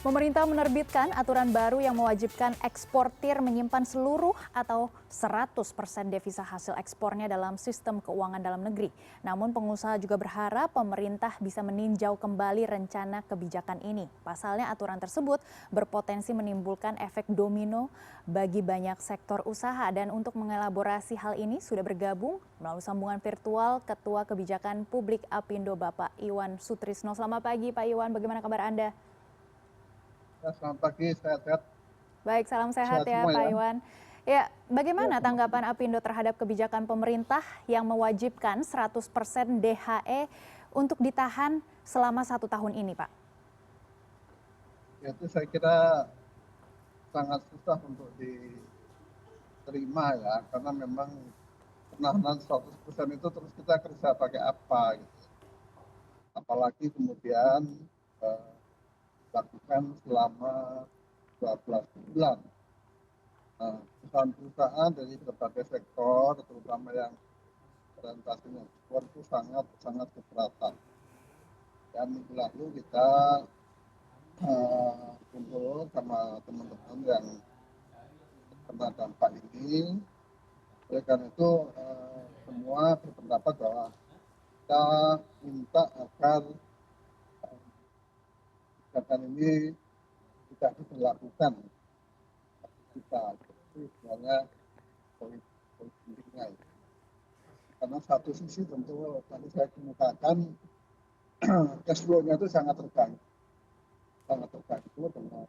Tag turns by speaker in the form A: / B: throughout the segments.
A: Pemerintah menerbitkan aturan baru yang mewajibkan eksportir menyimpan seluruh atau 100% devisa hasil ekspornya dalam sistem keuangan dalam negeri. Namun pengusaha juga berharap pemerintah bisa meninjau kembali rencana kebijakan ini. Pasalnya aturan tersebut berpotensi menimbulkan efek domino bagi banyak sektor usaha. Dan untuk mengelaborasi hal ini sudah bergabung melalui sambungan virtual Ketua Kebijakan Publik Apindo Bapak Iwan Sutrisno. Selamat pagi Pak Iwan, bagaimana kabar Anda?
B: Ya, selamat pagi, sehat-sehat.
A: Baik, salam sehat
B: Sehat
A: ya
B: semua
A: Pak
B: ya.
A: Iwan. Ya,
B: Ya,
A: bagaimana
B: selamat pagi.
A: tanggapan Apindo terhadap kebijakan pemerintah yang mewajibkan 100% DHE untuk ditahan selama 1 tahun ini, Pak?
B: Ya, itu saya kira sangat susah untuk diterima ya, karena memang penahanan 100% itu terus kita kerja pakai apa gitu. Apalagi kemudian eh, dilakukan selama 12 bulan. Nah, perusahaan-perusahaan dari berbagai sektor, terutama yang orientasinya ekspor itu sangat sangat keberatan. Dan minggu lalu kita kumpul sama teman-teman yang terkena dampak ini. Oleh karena itu semua berpendapat bahwa kita minta agar kebijakan ini tidak diberlakukan kita. Itu sebenarnya poin pentingnya. Karena satu sisi tentu tadi saya kemukakan cash flow-nya itu sangat terganggu dengan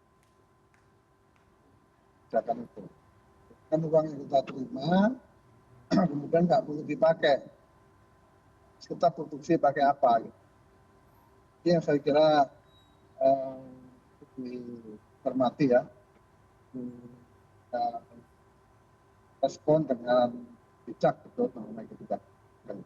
B: kebijakan itu. Kan uang yang kita terima kemudian nggak boleh dipakai. Kita produksi pakai apa? Gitu. Ini yang saya kira eh, dicermati ya, kita respon dengan bijak betul mengenai kebijakan.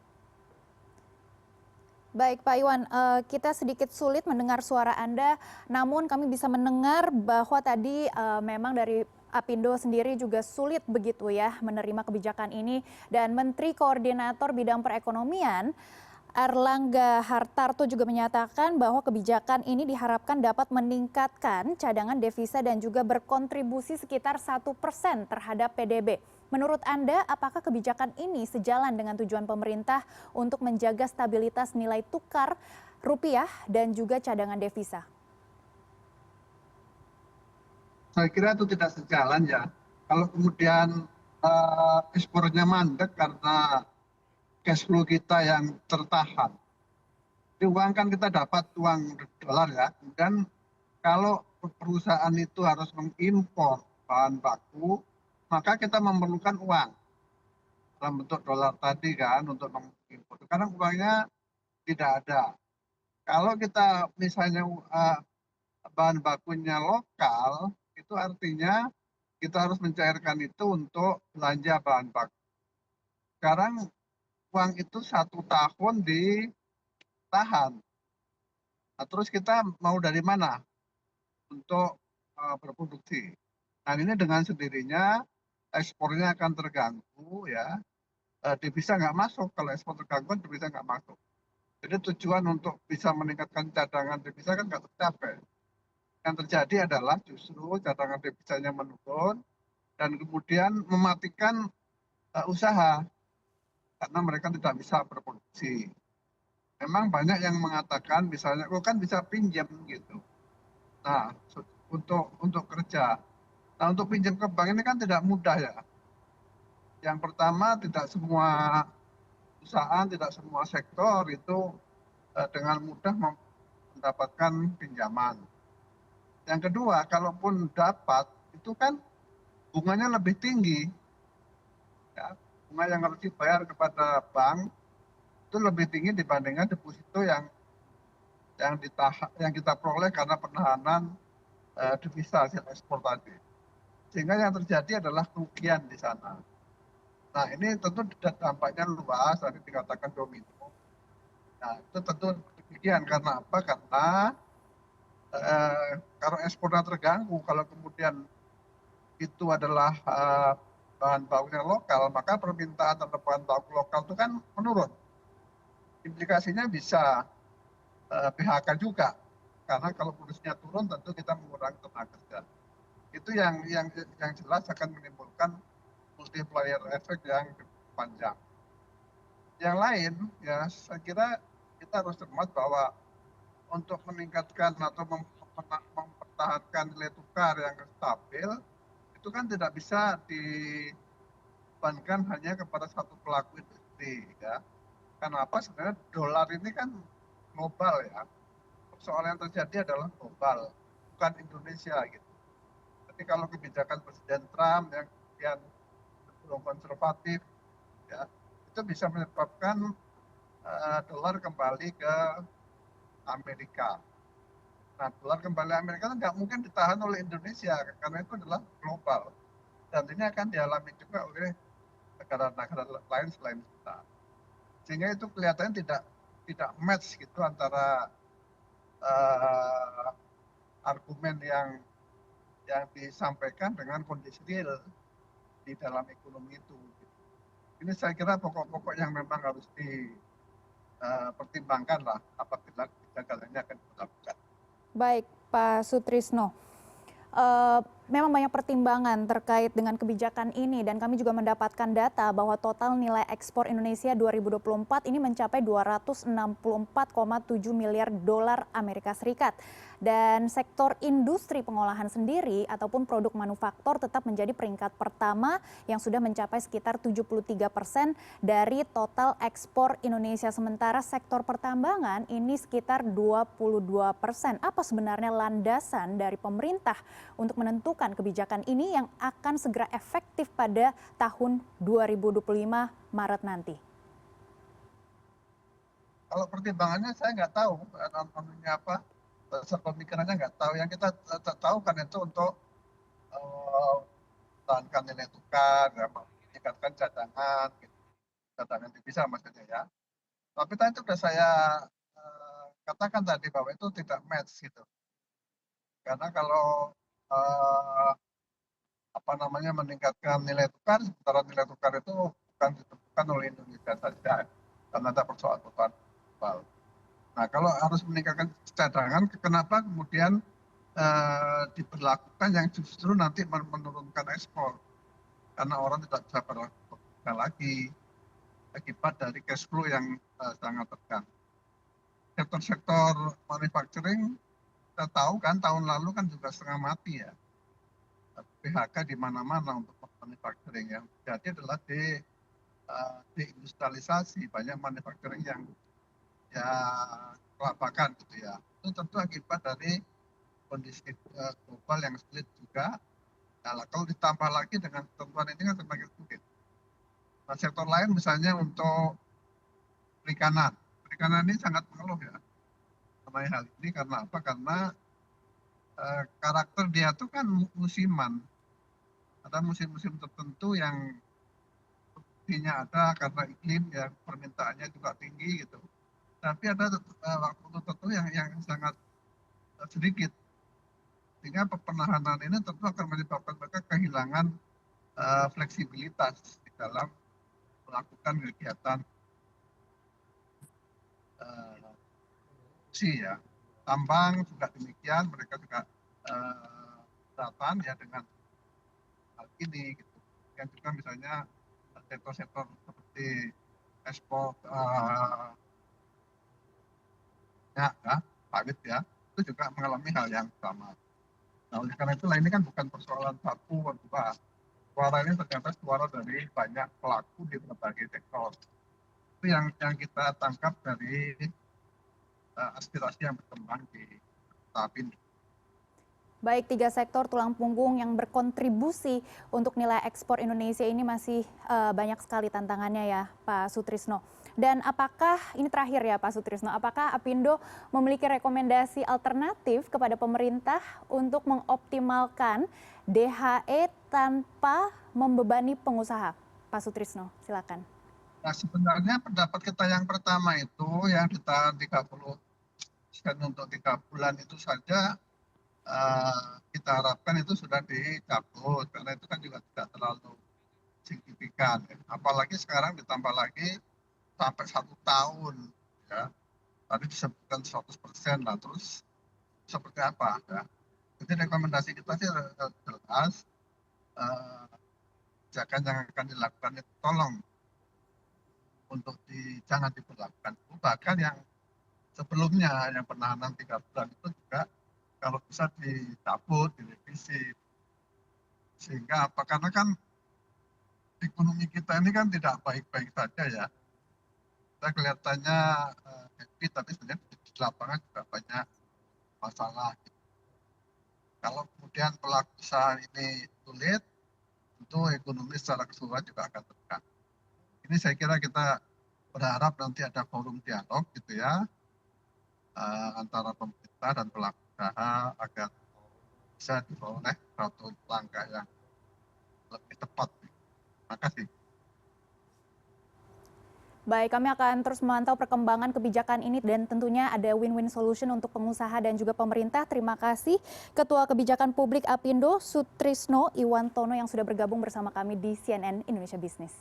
A: Baik Pak Iwan, kita sedikit sulit mendengar suara Anda, namun kami bisa mendengar bahwa tadi memang dari Apindo sendiri juga sulit begitu ya menerima kebijakan ini, dan Menteri Koordinator Bidang Perekonomian Airlangga Hartarto juga menyatakan bahwa kebijakan ini diharapkan dapat meningkatkan cadangan devisa dan juga berkontribusi sekitar 1% terhadap PDB. Menurut Anda, apakah kebijakan ini sejalan dengan tujuan pemerintah untuk menjaga stabilitas nilai tukar rupiah dan juga cadangan devisa?
B: Saya kira itu tidak sejalan ya. Kalau kemudian ekspornya mandek karena cash flow kita yang tertahan. Di uang kan kita dapat uang dolar ya. Kemudian kalau perusahaan itu harus mengimpor bahan baku, maka kita memerlukan uang dalam bentuk dolar tadi kan untuk mengimpor. Karena uangnya tidak ada. Kalau kita misalnya bahan bakunya lokal, itu artinya kita harus mencairkan itu untuk belanja bahan baku. Sekarang uang itu 1 tahun ditahan. Nah, terus kita mau dari mana untuk berproduksi? Nah, ini dengan sendirinya ekspornya akan terganggu ya. Devisa nggak masuk, kalau ekspor terganggu devisa nggak masuk. Jadi tujuan untuk bisa meningkatkan cadangan devisa kan nggak tercapai. Yang terjadi adalah justru cadangan devisanya menurun dan kemudian mematikan usaha karena mereka tidak bisa berproduksi. Memang banyak yang mengatakan misalnya, oh kan bisa pinjam gitu. Nah, untuk kerja. Nah, untuk pinjam ke bank ini kan tidak mudah ya. Yang pertama, tidak semua perusahaan, tidak semua sektor itu dengan mudah mendapatkan pinjaman. Yang kedua, kalaupun dapat, itu kan bunganya lebih tinggi. Ya. Bunga yang harus dibayar kepada bank itu lebih tinggi dibandingkan deposito yang kita peroleh karena penahanan devisa hasil ekspor tadi. Sehingga yang terjadi adalah kerugian di sana. Nah, ini tentu dampaknya luas, tadi dikatakan domino. Nah, itu tentu demikian. Karena apa? Karena kalau ekspornya terganggu, kalau kemudian itu adalah bahan baku yang lokal, maka permintaan terhadap bahan baku lokal itu kan menurun. Implikasinya bisa PHK juga. Karena kalau produksinya turun tentu kita menggunakan orang tenaga kerja. Itu yang jelas akan menimbulkan multiplier effect yang panjang. Yang lain, ya saya kira kita harus cermat bahwa untuk meningkatkan atau mempertahankan nilai tukar yang stabil, itu kan tidak bisa dibebankan hanya kepada satu pelaku industri, ya. Kenapa? Sebenarnya dolar ini kan global, ya. Persoalan yang terjadi adalah global, bukan Indonesia gitu. Jadi kalau kebijakan Presiden Trump yang kemudian cenderung konservatif, ya, itu bisa menyebabkan dolar kembali ke Amerika. Nah, dolar kembali Amerika itu nggak mungkin ditahan oleh Indonesia karena itu adalah global dan ini akan dialami juga oleh negara-negara lain selain kita. Sehingga itu kelihatannya tidak match gitu antara argumen yang disampaikan dengan kondisi real di dalam ekonomi itu. Ini saya kira pokok-pokok yang memang harus dipertimbangkan lah apabila kebijakan ini akan dilakukan.
A: Baik, Pak Sutrisno. Memang banyak pertimbangan terkait dengan kebijakan ini dan kami juga mendapatkan data bahwa total nilai ekspor Indonesia 2024 ini mencapai 264,7 miliar dolar Amerika Serikat. Dan sektor industri pengolahan sendiri ataupun produk manufaktur tetap menjadi peringkat pertama yang sudah mencapai sekitar 73% dari total ekspor Indonesia. Sementara sektor pertambangan ini sekitar 22%. Apa sebenarnya landasan dari pemerintah untuk menentukan kebijakan ini yang akan segera efektif pada tahun 2025 Maret nanti?
B: Kalau pertimbangannya saya nggak tahu, namanya apa, dasar pemikirannya nggak tahu. Yang kita tahu kan itu untuk mempertahankan nilai tukar, ya, meningkatkan cadangan, gitu. Cadangan devisa maksudnya ya. Tapi tadi itu sudah saya katakan tadi bahwa itu tidak match gitu. Karena kalau apa namanya meningkatkan nilai tukar, sementara nilai tukar itu bukan ditentukan oleh Indonesia saja, karena ada persoalan-persoalan global. Nah, kalau harus meningkatkan cadangan, kenapa kemudian diberlakukan yang justru nanti menurunkan ekspor? Karena orang tidak bisa bekerja lagi akibat dari cash flow yang sangat tegang. Sektor-sektor manufacturing, kita tahu kan tahun lalu kan juga setengah mati ya. PHK di mana-mana untuk manufacturing. Yang terjadi adalah deindustrialisasi, banyak manufacturing yang ya kelabakan gitu ya. Itu tentu akibat dari kondisi global yang sulit juga. Nah, kalau ditambah lagi dengan ketentuan ini kan semakin sulit. Nah, sektor lain misalnya untuk perikanan. Perikanan ini sangat mengeluh ya mengenai hal ini karena apa? Karena karakter dia itu kan musiman. Ada musim-musim tertentu yang buktinya ada karena iklim ya permintaannya juga tinggi gitu. Tapi ada waktu tertentu yang sangat sedikit. Sehingga penahanan ini tentu akan menyebabkan mereka kehilangan fleksibilitas di dalam melakukan kegiatan ya. Tambang juga demikian, mereka juga datang ya dengan hal ini gitu. Yang juga misalnya sektor-sektor seperti ekspor ya, sawit ya, itu juga mengalami hal yang sama. Nah, oleh karena itulah ini kan bukan persoalan satu atau dua. Suara ini ternyata suara dari banyak pelaku di berbagai sektor. Itu yang kita tangkap dari aspirasi yang berkembang di tahap ini.
A: Baik, 3 sektor tulang punggung yang berkontribusi untuk nilai ekspor Indonesia ini masih banyak sekali tantangannya ya Pak Sutrisno. Dan apakah, ini terakhir ya Pak Sutrisno, apakah Apindo memiliki rekomendasi alternatif kepada pemerintah untuk mengoptimalkan DHE tanpa membebani pengusaha? Pak Sutrisno, silakan.
B: Nah, sebenarnya pendapat kita yang pertama itu yang ditahan 30% untuk 3 bulan itu saja kita harapkan itu sudah dicabut karena itu kan juga tidak terlalu signifikan. Apalagi sekarang ditambah lagi sampai 1 tahun ya. Tadi disebutkan 100% lah, terus seperti apa ya? Jadi rekomendasi kita sih jelas, kebijakan yang akan dilakukan itu tolong untuk jangan diberlakukan. Bahkan yang sebelumnya yang penahanan 3 bulan itu juga kalau bisa dicabut, direvisi. Sehingga apa? Karena kan ekonomi kita ini kan tidak baik-baik saja ya. Kita kelihatannya happy, tapi sebenarnya di lapangan juga banyak masalah. Kalau kemudian pelaku usaha ini sulit, tentu ekonomi secara keseluruhan juga akan tertekan. Ini saya kira kita berharap nanti ada forum dialog gitu ya, antara pemerintah dan pelaku usaha agar bisa diperoleh suatu langkah yang lebih tepat. Terima kasih.
A: Baik, kami akan terus memantau perkembangan kebijakan ini dan tentunya ada win-win solution untuk pengusaha dan juga pemerintah. Terima kasih Ketua Kebijakan Publik Apindo, Sutrisno Iwantono yang sudah bergabung bersama kami di CNN Indonesia Business.